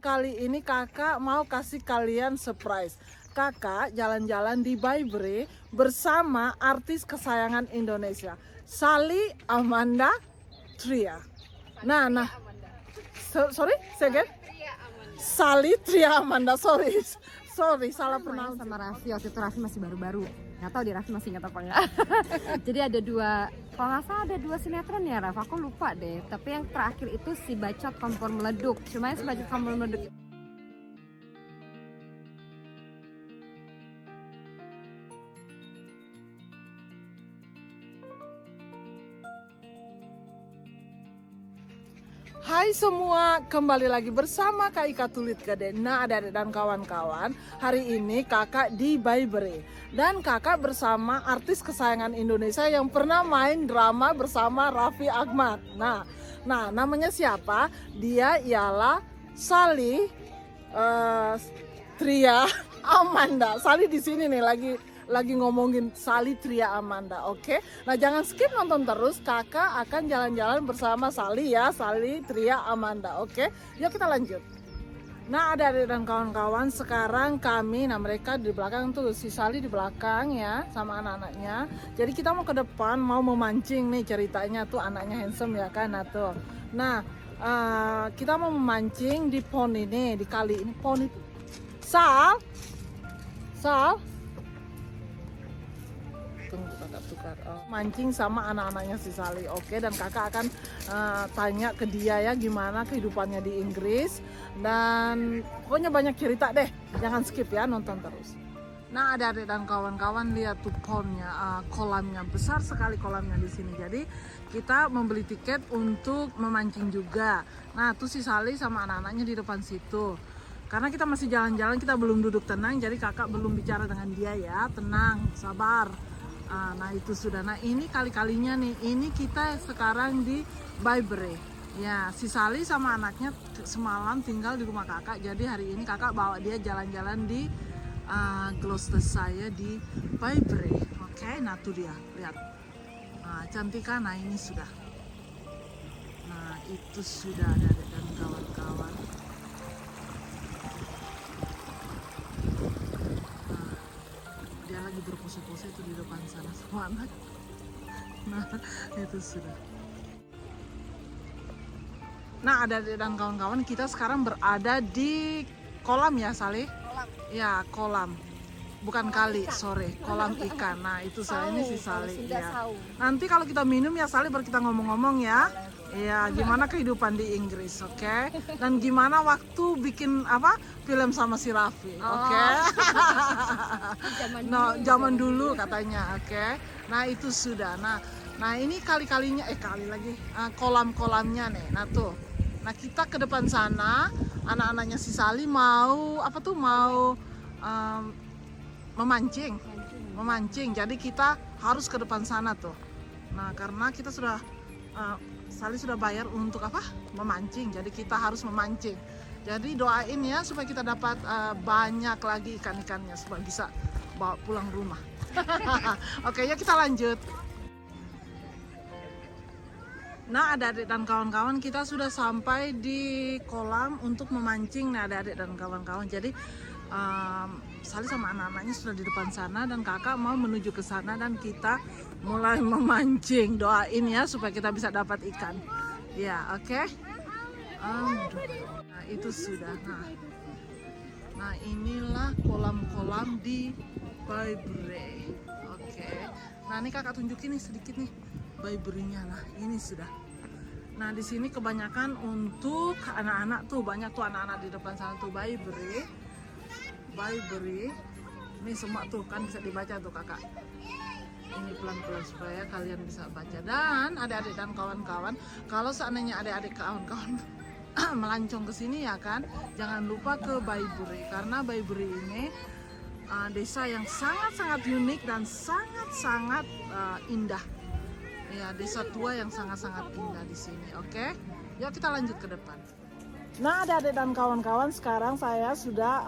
kali ini kakak mau kasih kalian surprise. Kakak jalan-jalan di Baybre bersama artis kesayangan Indonesia, Sally Amanda Tria. Sorry, second. Sally Tria Amanda, sorry, salah pronounce. Sama Raffi, waktu itu Raffi masih baru-baru. Nggak tahu di Raffi masih ingat apa enggak. Jadi ada dua, kalau nggak salah ada 2 sinetron ya Raffi, aku lupa deh. Tapi yang terakhir itu si Bacot Kompor Meleduk. Cuma si Bacot Kompor Meleduk Hai semua, kembali lagi bersama Kak Ika Tulit Gede. Nah, adik-adik dan kawan-kawan, hari ini kakak di Baybre dan kakak bersama artis kesayangan Indonesia yang pernah main drama bersama Raffi Ahmad. Nah, namanya siapa? Dia ialah Sally Tria Amanda. Sally di sini nih lagi ngomongin Sally Tria Amanda, oke? Nah, jangan skip nonton terus, kakak akan jalan-jalan bersama Sally ya, Sally Tria Amanda, oke? Yuk kita lanjut. Nah, adik-adik dan kawan-kawan, sekarang kami, mereka di belakang tuh, si Sally di belakang ya, sama anak-anaknya. Jadi kita mau ke depan, mau memancing nih ceritanya tuh, anaknya handsome ya kan, Nah, kita mau memancing di pond ini, di kali ini, pond itu. Sal? Tunggu kakak tukar. Mancing sama anak-anaknya si Sally, oke? Dan kakak akan tanya ke dia ya gimana kehidupannya di Inggris, dan pokoknya banyak cerita deh, jangan skip ya, nonton terus. Nah, adik-adik dan kawan-kawan, lihat tuh pondnya, kolamnya besar sekali kolamnya di sini. Jadi kita membeli tiket untuk memancing juga. Nah, tuh si Sally sama anak-anaknya di depan situ. Karena kita masih jalan-jalan, kita belum duduk tenang, jadi kakak belum bicara dengan dia ya. Tenang, sabar. Nah itu sudah. Nah ini kali-kalinya nih, ini kita sekarang di Baybre. Ya, si Sally sama anaknya semalam tinggal di rumah kakak. Jadi hari ini kakak bawa dia jalan-jalan di Gloucestershire di Baybre. Oke, nah tuh dia, lihat. Nah, cantik kan? Nah ini sudah. Nah itu sudah, adik dan kawan-kawan. Lagi berpose-pose itu di depan sana sama anak. Nah itu sudah. Nah, adik-adik dan kawan-kawan, kita sekarang berada di kolam ya Sally? Kolam. Ya, kolam. Bukan kali, sore, kolam ikan. Nah itu saya ini si Sally ya. Nanti kalau kita minum ya Sally, baru kita ngomong-ngomong ya. Iya, gimana kehidupan di Inggris, oke? Dan gimana waktu bikin film sama si Raffi, oke? Zaman dulu katanya, oke? Nah itu sudah. Nah ini kali-kalinya, kolam-kolamnya nih. Nah tuh, nah kita ke depan sana, anak-anaknya si Sally mau memancing. Jadi kita harus ke depan sana tuh. Nah karena kita sudah Sally sudah bayar untuk memancing, jadi kita harus memancing. Jadi doain ya supaya kita dapat banyak lagi ikan-ikannya supaya bisa bawa pulang rumah. Oke, ya kita lanjut. Nah, adik-adik dan kawan-kawan, kita sudah sampai di kolam untuk memancing. Nah, adik-adik dan kawan-kawan, jadi Sally sama anak-anaknya sudah di depan sana dan kakak mau menuju ke sana dan kita mulai memancing. Doain ya supaya kita bisa dapat ikan. Ya, oke. Nah, itu sudah. Nah, inilah kolam-kolam di Baybre. Oke. Nah, ini kakak tunjukin nih sedikit nih Baybre-nya. Nah, ini sudah. Nah, di sini kebanyakan untuk anak-anak tuh, banyak tuh anak-anak di depan sana tuh Baybre. Ini semua tuh kan bisa dibaca tuh kakak. Ini pelan-pelan supaya kalian bisa baca. Dan adik-adik dan kawan-kawan, kalau seandainya adik-adik kawan-kawan melancong ke sini ya kan, jangan lupa ke Baybre, karena Baybre ini desa yang sangat-sangat unik dan sangat-sangat indah. Ya, desa tua yang sangat-sangat indah di sini. Oke, yuk kita lanjut ke depan. Nah, adik-adik dan kawan-kawan, sekarang saya sudah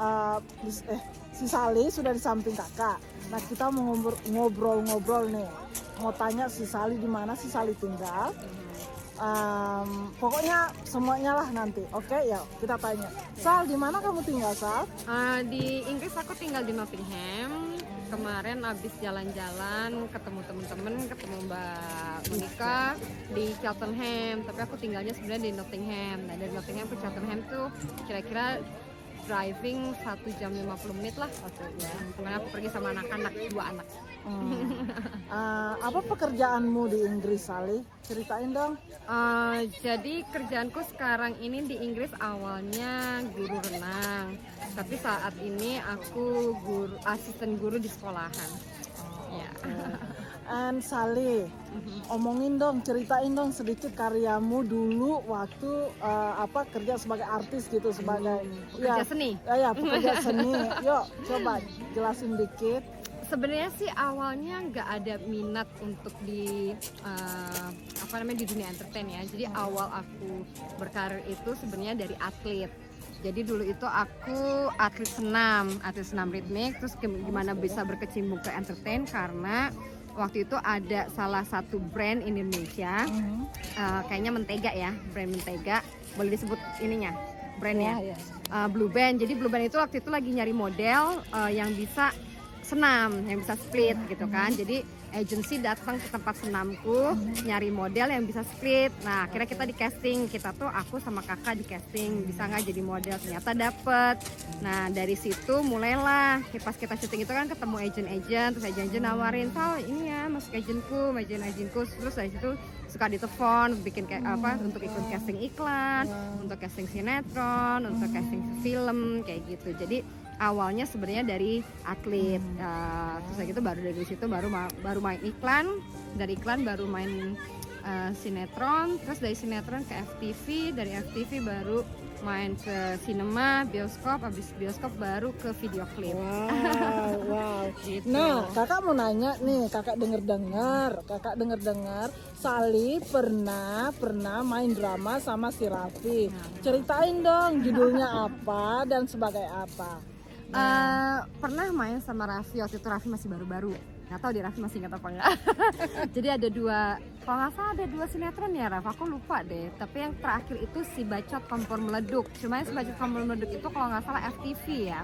si Sally sudah di samping kakak. Nah, kita mau ngobrol-ngobrol nih. Mau tanya si Sally di mana si Sally tinggal. Pokoknya semuanya lah nanti. Oke, ya kita tanya. Sal, di mana kamu tinggal, Sal? Di Inggris aku tinggal di Nottingham. Kemarin abis jalan-jalan ketemu temen-temen, ketemu Mbak Monica di Cheltenham. Tapi aku tinggalnya sebenarnya di Nottingham. Nah dari Nottingham ke Cheltenham tuh kira-kira driving 1 jam 50 menit lah. Ya. Kemarin aku pergi sama anak-anak, 2 anak. Apa pekerjaanmu di Inggris, Sali? Ceritain dong. Jadi kerjaanku sekarang ini di Inggris awalnya guru renang, tapi saat ini aku asisten guru di sekolahan. Ya. And Sali, omongin dong, ceritain dong sedikit karyamu dulu waktu kerja sebagai artis gitu, sebagai pekerja seni. Ya, pekerja seni. Yuk, coba jelasin dikit. Sebenarnya sih awalnya nggak ada minat untuk di di dunia entertain ya. Jadi awal aku berkarir itu sebenarnya dari atlet. Jadi dulu itu aku atlet senam ritmik. Terus gimana bisa berkecimpung ke entertain karena waktu itu ada salah satu brand Indonesia, kayaknya Mentega ya, brand Mentega. Boleh disebut ininya, brandnya. Blue Band. Jadi Blue Band itu waktu itu lagi nyari model yang bisa senam, yang bisa split gitu kan. Jadi agency datang ke tempat senamku nyari model yang bisa split. Nah akhirnya kita di casting, aku sama kakak di casting bisa nggak jadi model, ternyata dapet. Nah dari situ mulailah pas kita syuting itu kan ketemu agent, terus agent nawarin, Sal ini ya masuk agentku, terus dari situ suka ditelepon bikin untuk ikut casting iklan, untuk casting sinetron, untuk casting film kayak gitu. Jadi awalnya sebenarnya dari atlet, terus gitu baru dari situ baru main iklan, dari iklan baru main sinetron, terus dari sinetron ke FTV, dari FTV baru main ke sinema, bioskop, habis bioskop baru ke video klip. Wow. Gitu. Nah, kakak mau nanya nih, kakak dengar Sali pernah main drama sama si Raffi. Ceritain dong judulnya apa dan sebagai apa. Pernah main sama Raffi, waktu itu Raffi masih baru-baru. Nggak tahu di Raffi masih ingat apa enggak. Jadi ada 2, kalau nggak salah ada 2 sinetron ya Raffi, aku lupa deh. Tapi yang terakhir itu si Bacot Kompor Meleduk. Cuma si Bacot Kompor Meleduk itu kalau nggak salah FTV ya.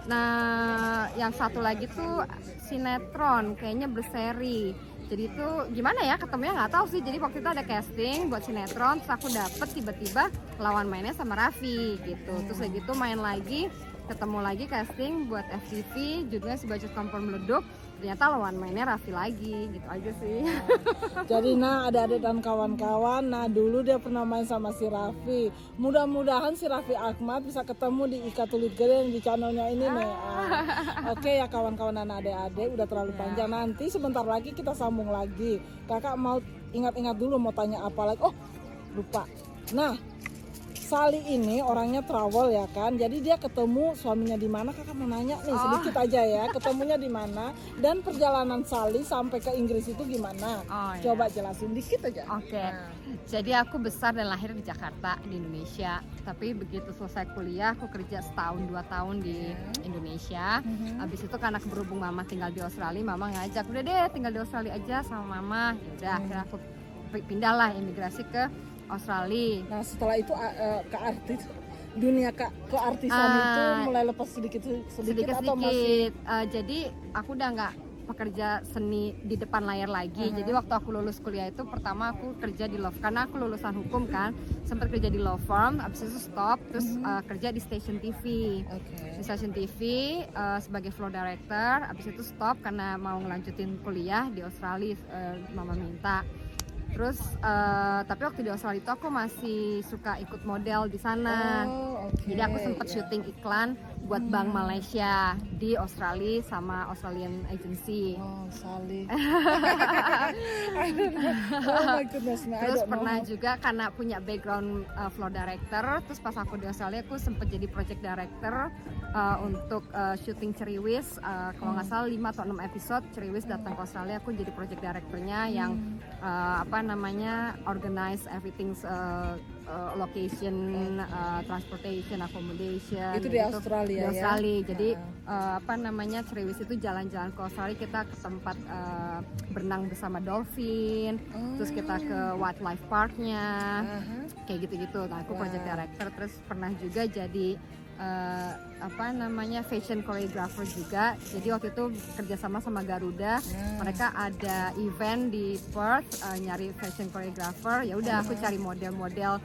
Nah yang satu lagi tuh sinetron, kayaknya berseri. Jadi itu gimana ya ketemunya nggak tahu sih. Jadi waktu itu ada casting buat sinetron, terus aku dapet tiba-tiba lawan mainnya sama Raffi gitu. Terus kayak gitu main lagi, ketemu lagi casting buat FTV, judulnya si Bacot Kompor Meleduk. Ternyata lawan mainnya Raffi lagi, gitu aja sih. Jadi adik-adik dan kawan-kawan, dulu dia pernah main sama si Raffi. Mudah-mudahan si Raffi Ahmad bisa ketemu di Ika Tulit Gede di channelnya ini nih. Oke ya kawan-kawan dan adik-adik, udah terlalu panjang. Nanti sebentar lagi kita sambung lagi. Kakak mau ingat-ingat dulu mau tanya apa lagi. Oh, lupa. Nah, Sali ini orangnya travel ya kan, jadi dia ketemu suaminya di mana? Kakak mau nanya nih sedikit aja ya, ketemunya di mana dan perjalanan Sali sampai ke Inggris itu gimana? Coba jelasin dikit aja. Oke. Jadi aku besar dan lahir di Jakarta di Indonesia, tapi begitu selesai kuliah aku kerja 1-2 tahun di Indonesia. Habis itu karena berhubung mama tinggal di Australia, mama ngajak udah deh tinggal di Australia aja sama mama. Yaudah akhirnya aku pindahlah imigrasi ke Australia. Nah setelah itu dunia keartisan itu mulai lepas sedikit atau masih? Jadi aku udah nggak pekerja seni di depan layar lagi. Jadi waktu aku lulus kuliah itu pertama aku kerja di law, karena aku lulusan hukum kan, sempat kerja di law firm, abis itu stop, terus kerja di stasiun TV. Di stasiun TV sebagai floor director, abis itu stop karena mau ngelanjutin kuliah di Australia, mama minta. Terus tapi waktu di Australia itu aku masih suka ikut model di sana. Jadi aku sempat syuting iklan buat Bank Malaysia di Australia sama Australian Agency. Sali. Oh my goodness. Terus pernah juga karena punya background floor director, terus pas aku di Australia aku sempat jadi project director untuk syuting Ceriwis. Kalau nggak salah 5 atau 6 episode Ceriwis datang ke Australia, aku jadi project directornya yang organize everything location, transportation, accommodation. Itu di Australia di ya? Australia. Jadi Ceriwis itu jalan-jalan ke Australia, kita ke tempat berenang bersama dolphin, terus kita ke wildlife parknya, kayak gitu-gitu. Nah, aku project director, terus pernah juga jadi fashion choreographer juga. Jadi waktu itu kerjasama sama Garuda, mereka ada event di Perth, nyari fashion choreographer. Ya udah, aku cari model-model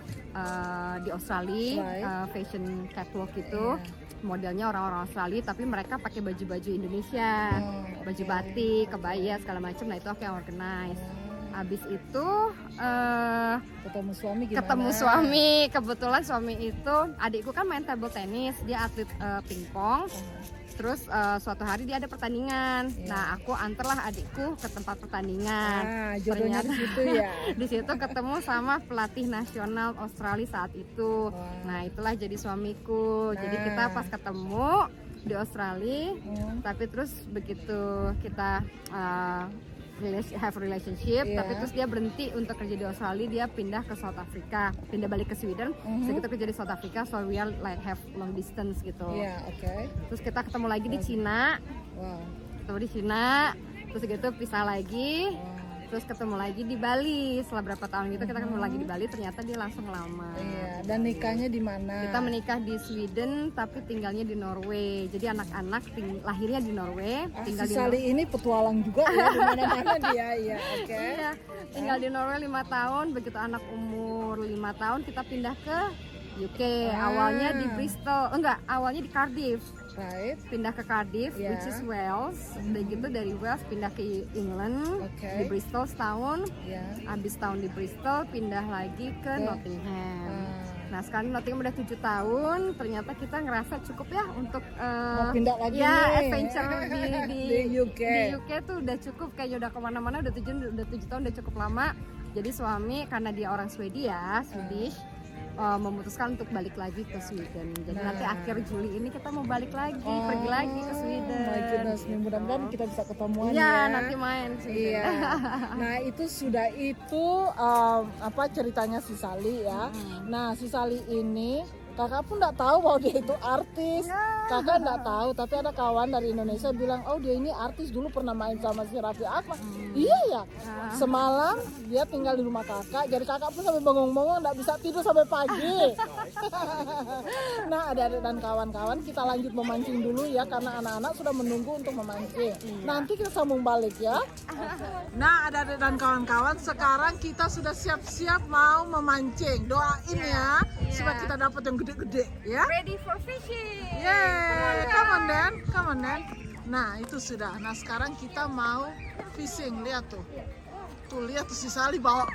di Australia, fashion catwalk itu. Modelnya orang-orang Australia, tapi mereka pakai baju-baju Indonesia, baju batik, kebaya segala macam. Nah, itu aku yang organize. Abis itu ketemu suami gimana? Ketemu suami, kebetulan suami itu, adikku kan main table tennis, dia atlet pingpong. Terus suatu hari dia ada pertandingan. Nah, aku antarlah adikku ke tempat pertandingan. Jodohnya di situ ya. Di situ ketemu sama pelatih nasional Australia saat itu. Nah, itulah jadi suamiku. Jadi kita pas ketemu di Australia, tapi terus begitu kita have relationship, tapi terus dia berhenti untuk kerja di Australia, dia pindah ke South Africa, pindah balik ke Sweden. Terus kita kerja di South Africa, so we are like have long distance gitu. Terus kita ketemu lagi di Cina, ketemu di Cina, terus gitu pisah lagi, terus ketemu lagi di Bali. Setelah berapa tahun gitu kita ketemu lagi di Bali, ternyata dia langsung lama. Dan nikahnya di mana? Kita menikah di Sweden tapi tinggalnya di Norway. Jadi anak-anak lahirnya di Norway, tinggal di Sally ini petualang juga ya, di mana-mana dia. Iya, tinggal di Norway 5 tahun. Begitu anak umur 5 tahun kita pindah ke UK. Awalnya di Bristol, awalnya di Cardiff. Pindah ke Cardiff, which is Wales. Begitu dari Wales pindah ke England, di Bristol setahun. Habis tahun di Bristol pindah lagi ke Nottingham. Nah, sekarang Nottingham udah 7 tahun. Ternyata kita ngerasa cukup ya untuk pindah lagi adventure di UK. Di UK tuh udah cukup, kayaknya udah kemana-mana, udah 7 tahun udah cukup lama. Jadi suami karena dia orang Swedia, Swedish, memutuskan untuk balik lagi ke Sweden. Jadi nanti akhir Juli ini kita mau balik lagi, pergi lagi ke Sweden. Mudah-mudahan kita bisa ketemuan nanti main sih. Nah, itu sudah ceritanya si Sally ya. Nah, si Sally ini kakak pun nggak tahu bahwa dia itu artis. Kakak nggak tahu, tapi ada kawan dari Indonesia bilang, oh dia ini artis, dulu pernah main sama si Raffi Ahmad. Iya ya. Semalam dia tinggal di rumah kakak, jadi kakak pun sampai bengong-bengong nggak bisa tidur sampai pagi. Nah, adik-adik dan kawan-kawan, kita lanjut memancing dulu ya, karena anak-anak sudah menunggu untuk memancing. Nanti kita sambung balik ya. Nah, adik-adik dan kawan-kawan, sekarang kita sudah siap-siap mau memancing. Doain ya, supaya kita dapat yang gede-gede ya. Ready for fishing. Yeay, come on then. Nah, itu sudah. Nah, sekarang kita mau fishing. Lihat tuh. Tuh, lihat tuh si Sally bawa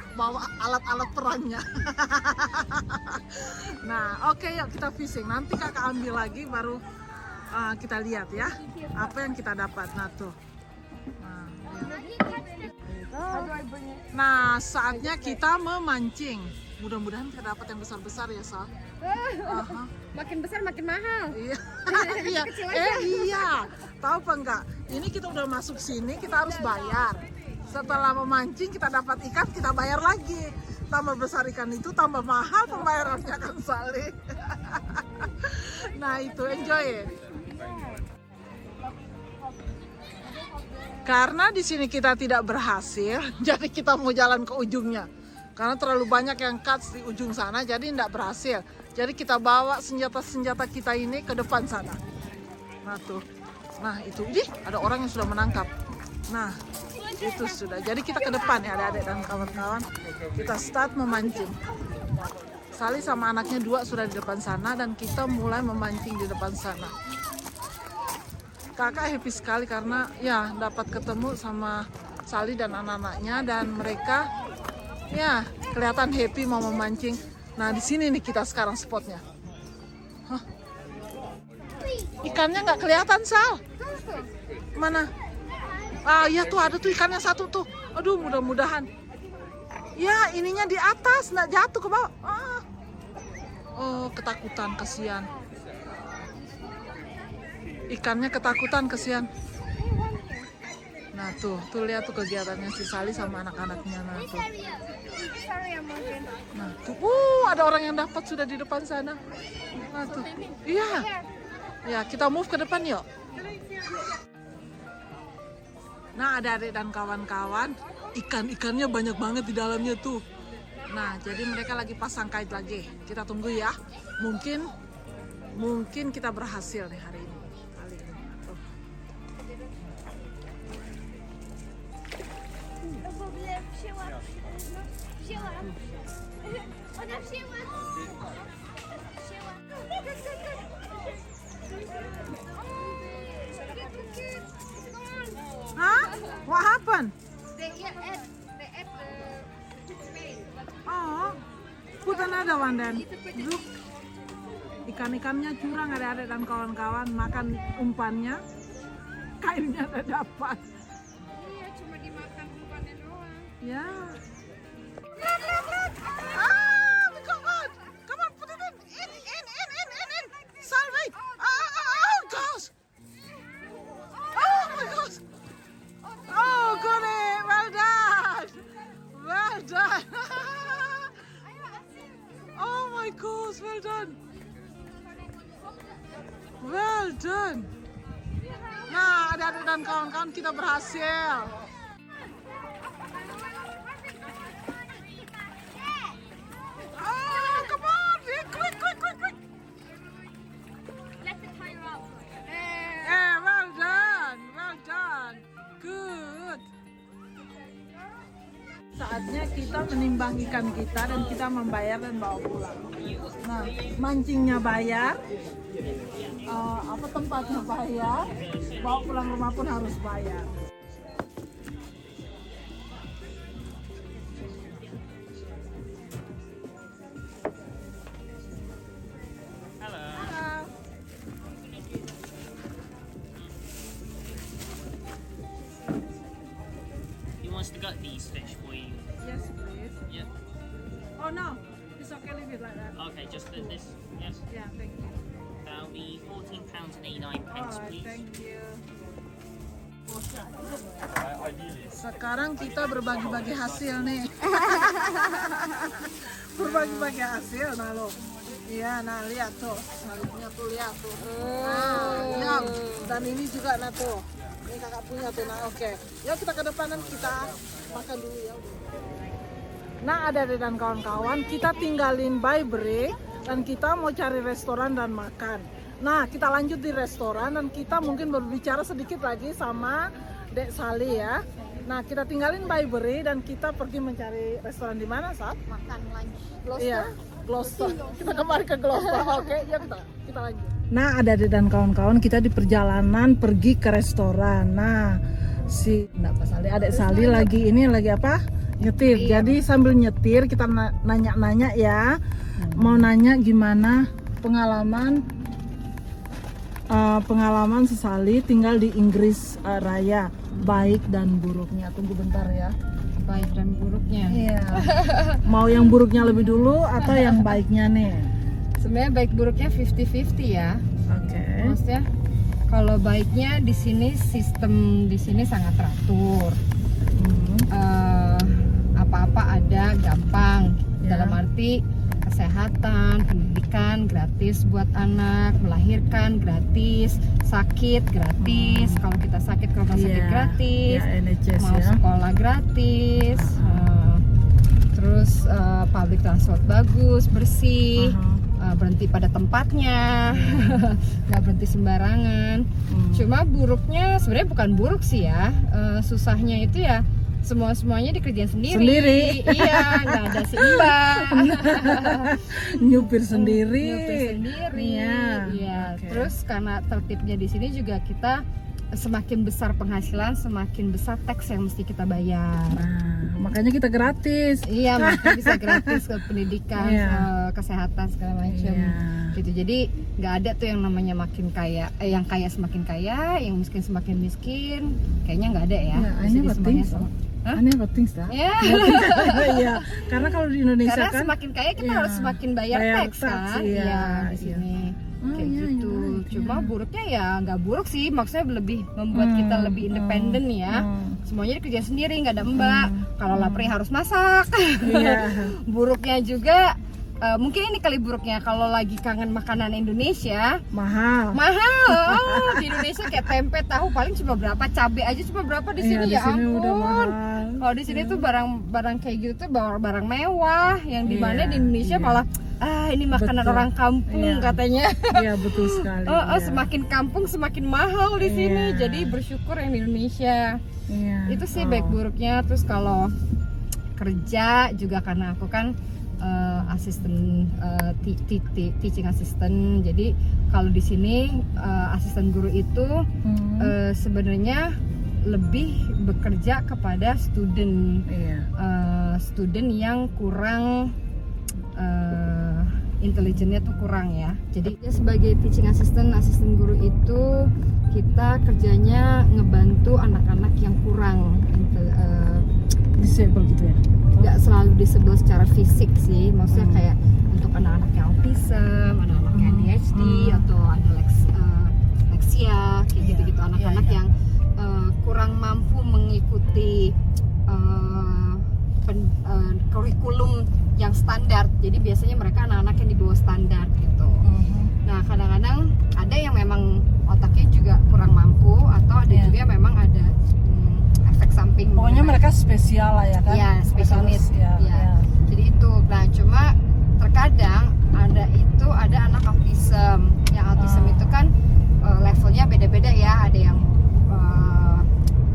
alat-alat perangnya. Nah, oke, yuk kita fishing. Nanti kakak ambil lagi baru kita lihat ya apa yang kita dapat. Nah, tuh. Nah, saatnya kita memancing. Mudah-mudahan kita dapat yang besar-besar ya, Sal. Makin besar makin mahal. Iya. Iya. Tahu apa enggak? Ini kita udah masuk sini, kita harus bayar. Setelah memancing kita dapat ikan, kita bayar lagi. Tambah besar ikan itu, tambah mahal pembayarannya kan, Sally. Nah, itu enjoy it. Karena di sini kita tidak berhasil, jadi kita mau jalan ke ujungnya. Karena terlalu banyak yang cuts di ujung sana, jadi tidak berhasil. Jadi kita bawa senjata-senjata kita ini ke depan sana. Nah tuh, nah itu, ada orang yang sudah menangkap. Nah, itu sudah. Jadi kita ke depan ya adik-adik dan kawan-kawan. Kita start memancing. Sally sama anaknya 2 sudah di depan sana dan kita mulai memancing di depan sana. Kakak happy sekali karena ya dapat ketemu sama Sally dan anak-anaknya dan mereka ya kelihatan happy mau memancing. Nah, di sini nih kita sekarang spotnya. Ikannya nggak kelihatan, Sal. Mana? Ah, iya tuh ada tuh ikannya satu tuh. Aduh, mudah-mudahan. Ya, ininya di atas, nggak jatuh ke bawah. Oh, ketakutan, kasihan. Ikannya ketakutan, kasihan. Nah tuh lihat tuh kegiatannya si Sally sama anak-anaknya. Nah tuh. Nah tuh, ada orang yang dapat sudah di depan sana. Nah tuh, iya. Ya kita move ke depan yuk. Nah adik-adik dan kawan-kawan, ikan-ikannya banyak banget di dalamnya tuh. Nah jadi mereka lagi pasang kait lagi. Kita tunggu ya. Mungkin kita berhasil nih hari ini. Kali ini. Tuh. Huh? What happened? Oh, put another one then. Look. Ikan-ikannya curang adik-adik dan kawan-kawan, makan umpannya, kainnya ada dapat. Iya, cuma dimakan umpannya doang. Ya. Ah, we got one. Come on, put it in. Salve. Oh, gosh. Oh my gosh. Oh, got it. Well done. Well done. Oh my gosh, well done. Well done. Nah, adik-adik dan kawan-kawan kita berhasil. Oh, come on, quick. Well done. Good. Saatnya kita menimbang ikan kita dan kita membayar dan bawa pulang. Nah, mancingnya bayar. Tempatnya bayar, bawa pulang rumah pun harus bayar. Hello. He wants to gut these fish for you. Yes, please. Yeah. Oh no, it's okay, leave it like that. Okay, just this. Yes. Yeah, thank you. That'll be £14.89, Alright, please. thank you. Sekarang kita berbagi-bagi hasil nih. Berbagi-bagi hasil, nah lo. Iya, nah lihat tuh, salibnya tuh lihat tuh. Nah, dan ini juga nah tuh. Ini kakak punya tuh, nah oke. Yuk kita ke depan dan kita makan dulu ya. Nah adik-adik dan kawan-kawan, kita tinggalin by break dan kita mau cari restoran dan makan. Nah kita lanjut di restoran dan kita mungkin berbicara sedikit lagi sama Dek Sally ya. Nah kita tinggalin by break dan kita pergi mencari restoran di mana saat? Makan lunch. Iya, Gloucester. Kita kembali ke Gloucester. Oke, ya kita lanjut. Nah adik-adik dan kawan-kawan, kita di perjalanan pergi ke restoran. Nah Adik Sally lagi apa? Nyetir. Jadi sambil nyetir kita nanya-nanya ya. Mau nanya gimana pengalaman si Sally tinggal di Inggris Raya, baik dan buruknya. Tunggu bentar ya. Baik dan buruknya. Iya. Mau yang buruknya lebih dulu atau yang baiknya nih? Sebenarnya baik buruknya 50-50 ya. Oke. Maksudnya kalau baiknya di sini sistem di sini sangat teratur. Apa-apa ada gampang. Ya. Dalam arti kesehatan, pendidikan gratis buat anak, melahirkan gratis, sakit gratis. Kalau kita sakit ke rumah sakit gratis, ya, NHS, mau ya. sekolah gratis. Terus public transport bagus, bersih. Berhenti pada tempatnya, nggak berhenti sembarangan. Cuma buruknya sebenarnya bukan buruk sih ya, susahnya itu ya semuanya dikerjain sendiri. Iya, nggak ada si Mbak. Nyupir sendiri. Iya. Okay. Terus karena tertibnya di sini juga kita semakin besar penghasilan, semakin besar teks yang mesti kita bayar. Nah, makanya kita gratis. Iya, makanya bisa gratis ke pendidikan, kesehatan segala macam. Gitu. Jadi nggak ada tuh yang namanya makin kaya, yang kaya semakin kaya, yang miskin semakin miskin. Kayaknya nggak ada ya. Ini penting. Ini penting dah. Iya. Karena kalau di Indonesia karena kan semakin kaya kita harus semakin bayar teks kan. Iya, di sini. Kayak gitu. Cuma buruknya ya nggak buruk sih, maksudnya lebih membuat kita lebih independen ya. Semuanya dikerjain sendiri, nggak ada mbak. Kalau lapar ya harus masak. Iya. Buruknya juga mungkin ini kali buruknya, kalau lagi kangen makanan Indonesia Mahal. mahal. Di Indonesia kayak tempe tahu paling cuma berapa, cabai aja cuma berapa, di Iya, sini di ya sini udah ampun. mahal. Kalau di sini tuh barang-barang kayak gitu tuh barang mewah, yang di mana Iya, di Indonesia iya. malah ini makanan Betul. orang kampung Iya. katanya. Iya betul sekali. Iya. Semakin kampung semakin mahal di sini. Iya. Jadi bersyukur yang di Indonesia. Iya. Itu sih baik buruknya. Terus kalau kerja juga karena aku kan asisten teaching assistant. Jadi kalau di sini asisten guru itu sebenarnya lebih bekerja kepada student Iya. student yang kurang intelijennya tuh kurang ya. Jadi sebagai teaching assistant, asisten guru itu kita kerjanya ngebantu anak-anak yang kurang Disable gitu ya. nggak selalu disable secara fisik sih, maksudnya kayak untuk anak-anak yang autism, anak-anak yang ADHD atau ada leksia kayak Iya, gitu-gitu, anak-anak iya. yang kurang mampu mengikuti kurikulum yang standar. Jadi biasanya mereka anak-anak yang di bawah standar gitu. Nah kadang-kadang ada yang memang otaknya juga kurang mampu, atau ada Iya. juga yang memang ada efek samping. Pokoknya mereka spesial lah ya kan? Iya, special Mereka needs. harus- ya, Iya. ya. Jadi itu. Nah, cuma terkadang ada anak autism. Yang autism itu kan levelnya beda-beda ya. Ada yang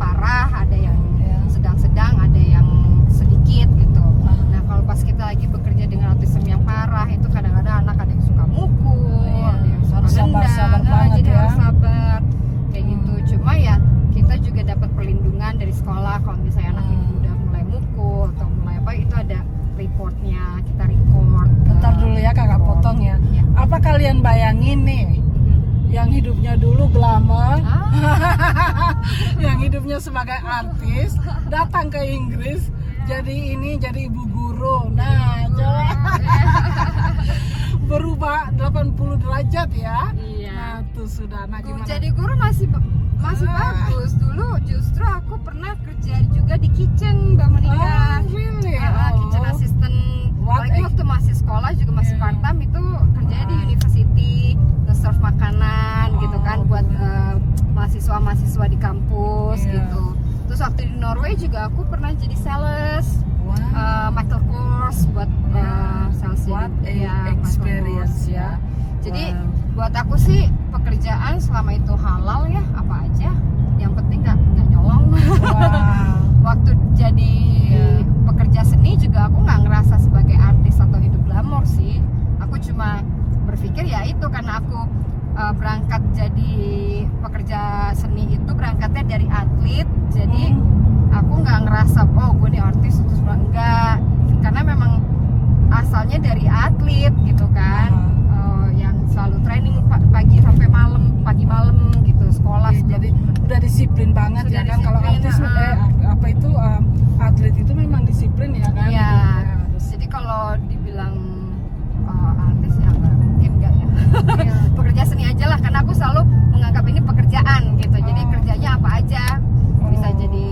parah, ada yang Iya. sedang-sedang, ada yang sedikit gitu. Nah, kalau pas kita lagi bekerja dengan autism yang parah, itu kadang-kadang anak ada yang suka mukul, Iya. ada yang suka Harus sabar-sabar nendang. banget Jadi ya. harus sabar kayak gitu. Cuma ya kita juga dapat perlindungan dari sekolah kalau misalnya anak ini udah mulai mukul atau mulai apa, itu ada reportnya, kita report. Bentar dulu ya kakak potong ya. Ya. Apa kalian bayangin nih, yang hidupnya dulu glamour, yang hidupnya sebagai artis, datang ke Inggris, jadi ibu guru. Nah, coba berubah 80 derajat ya. Iya. Nah, tuh sudah. Nah, gimana? Jadi guru masih bagus. Dulu justru aku pernah kerja juga di kitchen, Mbak Monica. Really? Kitchen assistant. What Apalagi waktu masih sekolah juga masih part time, itu kerjanya di university, nge-serve makanan gitu kan buat mahasiswa-mahasiswa di kampus Iya. gitu. Terus waktu di Norway juga aku pernah jadi sales. Michael Kors buat sales. What jadi, a Michael experience Kors, ya. Jadi buat aku sih pekerjaan selama itu halal ya, apa aja yang penting nggak nyolong. Waktu jadi pekerja seni juga aku nggak ngerasa sebagai artis atau hidup glamor sih. Aku cuma berpikir ya itu karena aku berangkat jadi pekerja seni itu berangkatnya dari atlet, jadi aku nggak ngerasa gue nih artis terus enggak, karena memang asalnya dari atlet gitu kan. Yang selalu training pagi sampai pagi malam gitu, sekolah. Jadi udah disiplin banget Sudah ya kan. Kalau disiplin, artis atlet itu memang disiplin ya kan. Iya. Harus. Jadi kalau dibilang artis ya mungkin enggak ya. Pekerja seni aja lah, karena aku selalu menganggap ini pekerjaan gitu. Jadi kerjanya apa aja, bisa jadi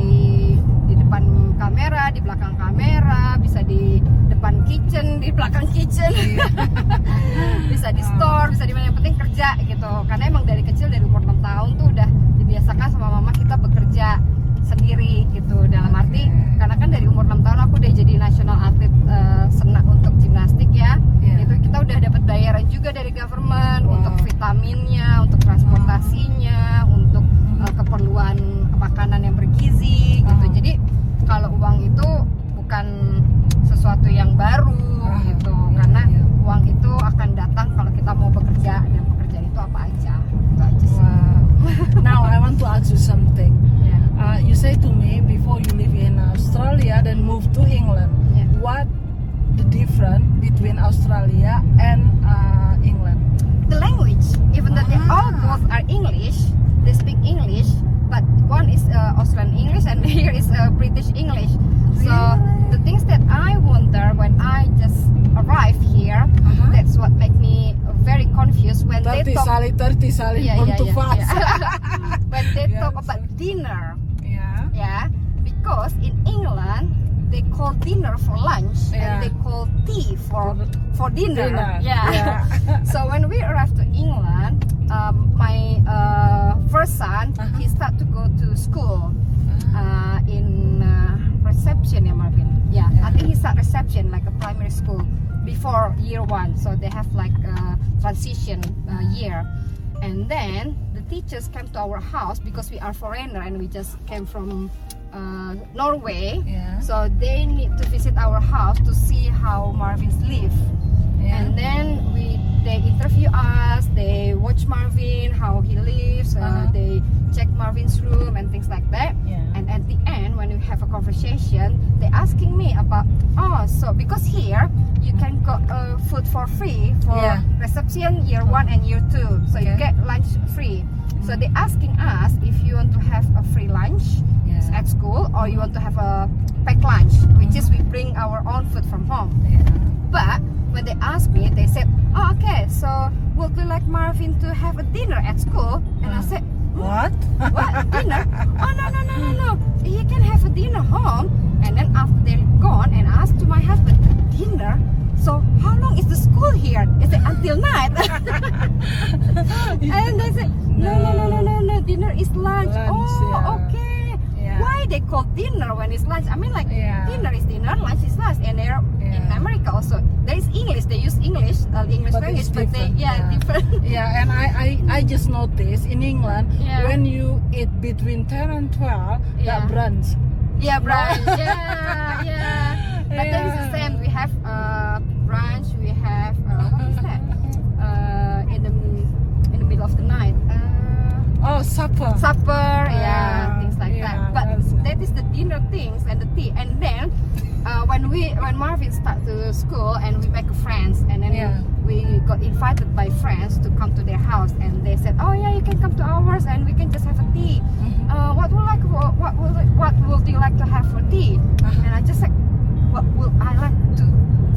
di depan kamera, di belakang kamera, bisa di depan kitchen, di belakang kitchen. Bisa di store, bisa di mana, yang penting kerja gitu. Karena emang dari kecil, dari umur 6 tahun tuh udah dibiasakan sama mama kita bekerja sendiri gitu. Dalam arti karena kan dari umur 6 tahun aku udah jadi national athlete senam untuk gimnastik ya. Itu kita udah dapat bayaran juga dari government untuk vitaminnya, untuk transportasinya, untuk keperluan makanan yang bergizi gitu. Jadi kalau uang itu bukan sesuatu yang baru gitu, karena uang itu akan datang kalau kita mau bekerja, dan pekerjaan itu apa aja. Itu aja sih. Now I want to ask you something. Yeah. You say to me before you live in Australia then move to England. Yeah. What the difference between Australia and England? The language, even though they all both are English, they speak English, but one is Australian English and here is British English. So the things that I wonder when I just arrived here, that's what make me very confused when they Berarti talk. Sally 8:30 Sally, Yeah, born yeah, too yeah, fast. yeah. When they Yeah, talk about dinner, Yeah. yeah, because in England they call dinner for lunch Yeah. and they call tea for dinner. Dinner. Yeah. So when we arrived to England, my first son he start to go to school in reception, yeah, Marvin. Yeah, I think he start reception like a primary school before year 1. So they have like a transition year. And then the teachers came to our house because we are foreigner and we just came from Norway. Yeah. So they need to visit our house to see how Marvin's live. Yeah. And then they interview us, they watch Marvin, how he lives, they check Marvin's room and things like that. Yeah. And at the end, when we have a conversation, they asking me about, so because here you can got food for free for Yeah. reception year 1 and year 2, so you Okay. get lunch free. So they asking us if you want to have a free lunch Yeah. at school or you want to have a packed lunch, which is we bring our own food from home. Yeah. But when they asked me, they said, okay, so would you like Marvin to have a dinner at school? And I said, What? what, dinner? Oh, no. He can have a dinner home. And then after they're gone, and I asked to my husband, dinner? So how long is the school here? Is it until night? And they said, no, dinner is lunch. Lunch, Oh, yeah. okay. Yeah. Why they call dinner when it's lunch? I mean, like, Yeah. dinner is dinner, lunch is lunch. And they're in Yeah. America also. There is English. They use English But language, it's but they, different, different. Yeah, and I just noticed in England Yeah. when you eat between 10 and 12, Yeah. that brunch. Yeah, brunch. yeah. But then it's the Yeah. same. We have brunch. We have what is that? In the middle of the night. Oh, supper. Supper, yeah, things like yeah, that. But that's it. that is the dinner things and the tea. And then when Marvin start to school and we make friends, and then Yeah. we got invited by friends to come to their house, and they said, oh yeah, you can come to ours and we can just have a tea. What would you like to have for tea? And I just like, what would I like to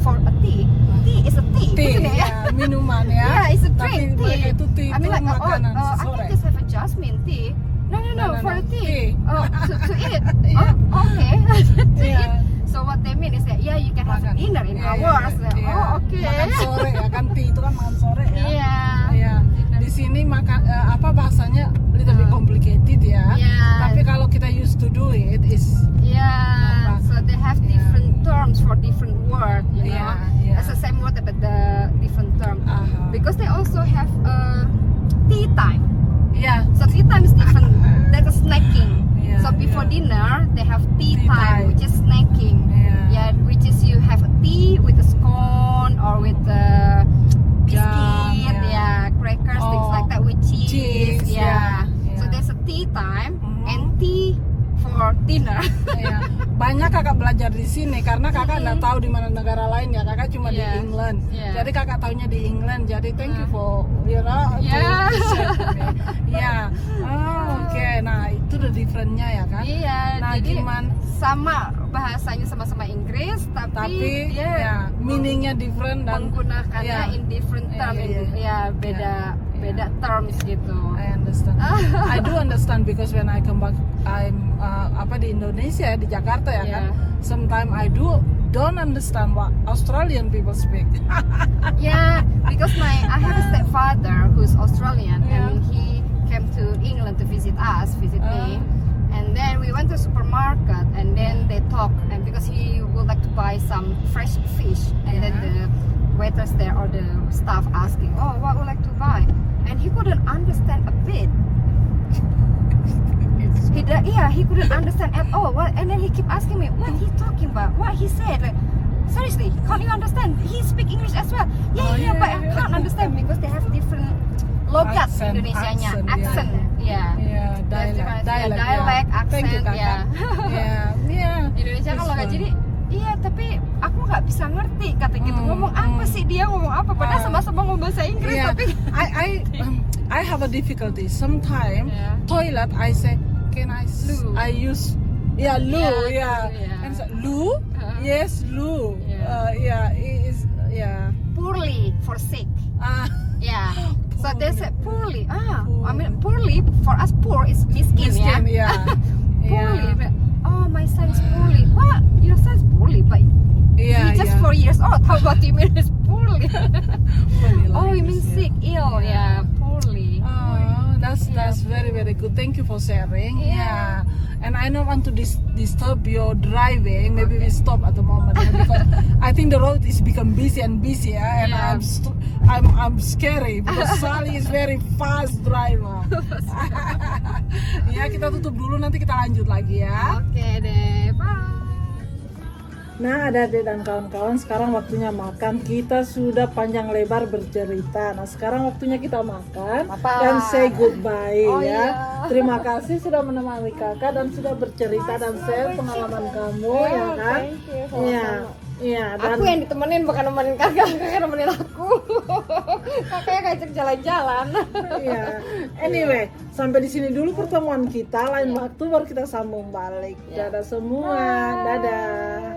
for a tea? Tea is a tea, Tea, isn't it? ya, minuman ya. Yeah, it's a Tapi drink, mereka tea. itu tea I mean, itu like, makanan I sore. can just have a jasmine tea. No, for a tea. Tea. Oh, to eat. Yeah. Oh, okay. To Yeah. eat. So what they mean is that, yeah, you can have Makan. dinner in Iya, iya, ours. iya. Oh, okay. Makan sore ya kan, tea itu kan makan sore ya. Iya. Iya. Di sini makan apa bahasanya little bit complicated ya. Yeah. Tapi kalau kita used to do it is Yeah. So they have Yeah. different terms for different word, you know. Yeah, yeah. It's the same word but the different term. because Because they also have tea time. ya. So tea time is different. That's a snacking. Yeah, So before yeah. dinner, they have tea Tea time. time, which is snacking. Yeah. Yeah, which is you have a tea with a scone or with a biscuit, Jam, yeah. crackers, things Oh, like that with cheese. cheese, Yeah. yeah, So yeah. there's a tea time Mhm. and tea for dinner. Ya, banyak kakak belajar di sini karena kakak nggak Mhm. tahu di mana negara lain ya, kakak cuma Yeah. di England. Yeah. Jadi kakak taunya di England. Jadi thank you Uh. for to Yeah. share with me. Ya, oke. Nah itu the differentnya ya kan. Iya, Nah jadi gimana? sama bahasanya sama-sama Inggris, tapi Tapi dia ya meaningnya different dan menggunakannya ya. in different term, Iya, iya. ya beda Iya. beda terms gitu. I understand. I do understand because when I come back, I'm di Indonesia di Jakarta ya kan. Yeah. Sometimes I don't understand what Australian people speak. Yeah, because I have a stepfather who's Australian, Yeah. and he came to England to visit me, and then we went to supermarket, and then they talked, and because he would like to buy some fresh fish, and then Yeah. the waiters there or the staff asking, oh, what would you like to buy, and he couldn't understand a bit. He couldn't understand at all. And then he kept asking me, what he talking about? What he said? Like, seriously, can't you understand? He speak English as well. Yeah, Oh, yeah, but I yeah. can't understand because they have different logat Accent, Indonesianya, accent, accent, yeah. Yeah, Dialect, Thank you, accent, Kakak. yeah. Yeah. Indonesia kan That's logat, fun. jadi iya, tapi aku nggak bisa ngerti kata gitu. Ngomong apa sih dia, ngomong apa? Padahal sama-sama ngomong bahasa Inggris, Yeah, tapi I have a difficulty. Sometimes Yeah. toilet I say, can Loo. I use loo, Yeah, loo, yeah. yeah. And so, loo? Yes, loo. Yeah. It is, yeah. poorly for sick. Ah, Yeah. So So they said poorly. I mean poorly for us poor is miskin, ya. Miskin, yeah. Poorly. Oh, my son is poorly. What? Your son is poorly, but Yeah, he just yeah. 4 years old. How about you mean is poorly? Funny Oh, like you mean this, yeah. sick, ill, yeah, poorly. Oh, that's very good. Thank you for sharing. Yeah. And I don't want to disturb your driving. Maybe we stop at the moment, because I think the road is become busy and busy, and Yeah. I'm scary because Sally is very fast driver. Ya, kita tutup dulu, nanti kita lanjut lagi ya. Oke deh, bye. Nah, adik-adik dan kawan-kawan, sekarang waktunya makan. Kita sudah panjang lebar bercerita. Nah, sekarang waktunya kita makan Makan. dan say goodbye Oh, ya. iya. Terima kasih sudah menemani kakak dan sudah bercerita dan share pengalaman kamu ya kan. Thank you. Iya, iya. Dan Aku yang ditemenin bukan nemenin kakak nemenin aku. Kakaknya ngajak jalan-jalan. iya. Anyway, sampai di sini dulu pertemuan kita. Lain waktu baru kita sambung balik. Iya. Dadah semua. Dadah.